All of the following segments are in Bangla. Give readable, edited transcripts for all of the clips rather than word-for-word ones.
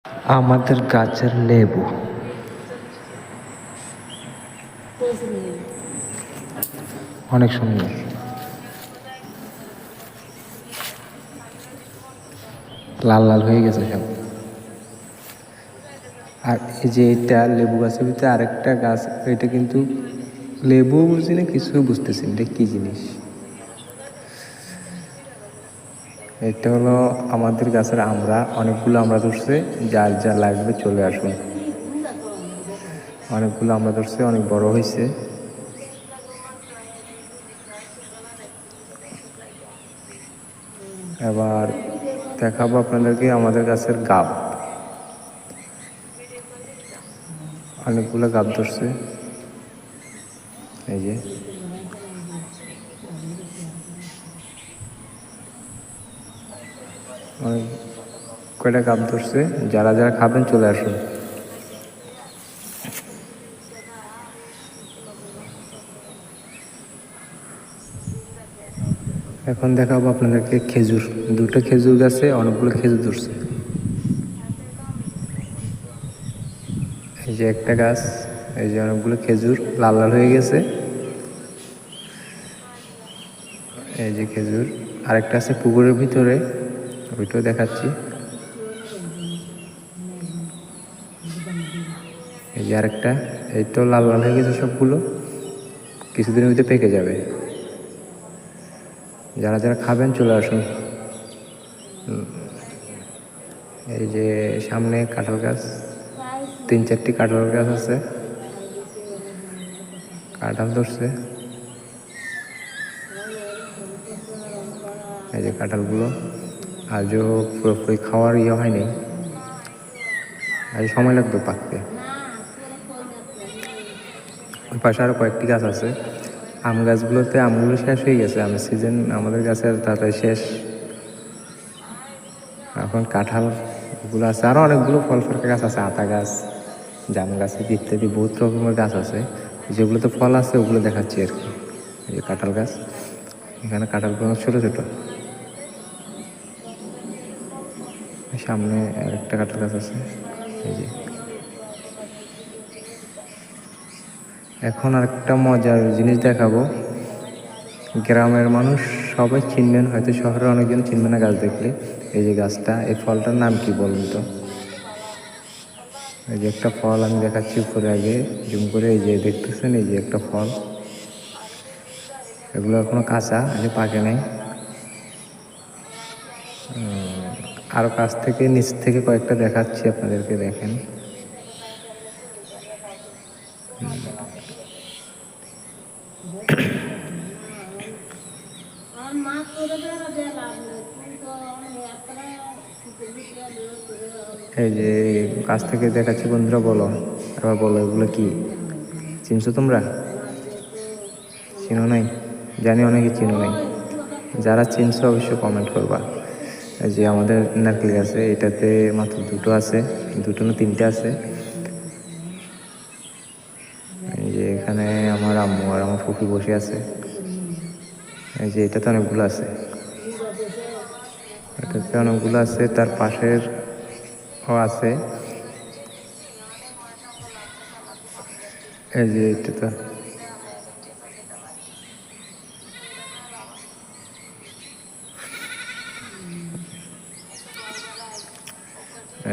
আমাদের গাছের লেবু অনেক সুন্দর, লাল লাল হয়ে গেছে সব। আর এই যে এটা লেবু গাছের ভিতরে আরেকটা গাছ, এটা কিন্তু লেবু বুঝি না, কিছু বুঝতেছি এটা কি জিনিস। এটা হলো আমাদের গাছের আমরা, অনেকগুলো আমরা ধরছে, যার যা লাগবে চলে আসুন। অনেকগুলো আমরা ধরছে, অনেক বড় হয়েছে। এবার দেখাবো আপনাদেরকে আমাদের গাছের গাব, অনেকগুলো গাব ধরছে। এই যে অনেক কয়টা গাব ধরছে, যারা যারা খাবেন চলে আসুন। এখন দেখাবো আপনাদেরকে খেজুর, দুটো খেজুর গাছে অনেকগুলো খেজুর ধরছে। এই যে একটা গাছ, এই যে অনেকগুলো খেজুর লাল লাল হয়ে গেছে। এই যে খেজুর, আরেকটা আছে পুকুরের ভিতরে, ওইটাও দেখাচ্ছি। এই যে আরেকটা, এই তো লাল লাল হয়ে গেছে সবগুলো, কিছুদিনের ভিতরে পেকে যাবে। যারা যারা খাবেন চলে আসুন। এই যে সামনে কাঁঠাল গাছ, 3-4টি কাঁঠাল গাছ আছে, কাঁঠাল ধরছে। এই যে কাঁঠালগুলো আজও পুরোপুরি খাওয়ার ইয়ে হয়নি, আজ সময় লাগবে পাকতে। ওই পাশে আরও কয়েকটি গাছ আছে। আম গাছগুলোতে আমগুলো শেষ হয়ে গেছে, আমের সিজন আমাদের গাছের তাড়াতাড়ি শেষ। এখন কাঁঠাল এগুলো আছে, আরও অনেকগুলো ফল ফলকা গাছ আছে, আতা গাছ, জাম গাছ ইত্যাদি বহুত রকমের গাছ আছে। যেগুলোতে ফল আছে ওগুলো দেখাচ্ছি আর কি। এই যে কাঁঠাল গাছ, এখানে কাঁঠালগুলো ছোটো ছোটো। সামনে আরেকটা কাঁঠাল গাছ আছে। এই যে এখন আরেকটা মজার জিনিস দেখাবো। গ্রামের মানুষ সবাই চিনবেন, হয়তো শহরে অনেকজন চিনবে না গাছ দেখলে। এই যে গাছটা, এই ফলটার নাম কি বলুন তো? এই যে একটা ফল আমি দেখাচ্ছি উপরে, আগে জুম করে। এই যে দেখতেছেন, এই যে একটা ফল, এগুলো এখনো কাঁচা, এই পাকে নাই। আরও কাছ থেকে নিচ থেকে কয়েকটা দেখাচ্ছি আপনাদেরকে, দেখেন। এই যে কাছ থেকে দেখাচ্ছি বন্ধুরা, বলো এবার, বলো এগুলো কি চিনছো তোমরা? চিনো নাই? জানি অনেকে চিনো নাই, যারা চিনছো অবশ্যই কমেন্ট করবা। এই যে আমাদের নারকেল গাছে, এটাতে মাত্র দুটো আছে, দুটো না তিনটে আছে। এই যে এখানে আমার আম্মু আর আমার ফুফি বসে আছে। এই যে এটাতে অনেকগুলো আছে, এটাতে অনেকগুলো আছে, তার পাশের ও আছে। এই যে এটাতে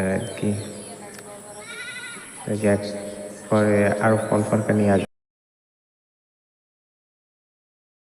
আর কি। এই যে পরে আরো ফল ফলকা নিয়ে আসবে।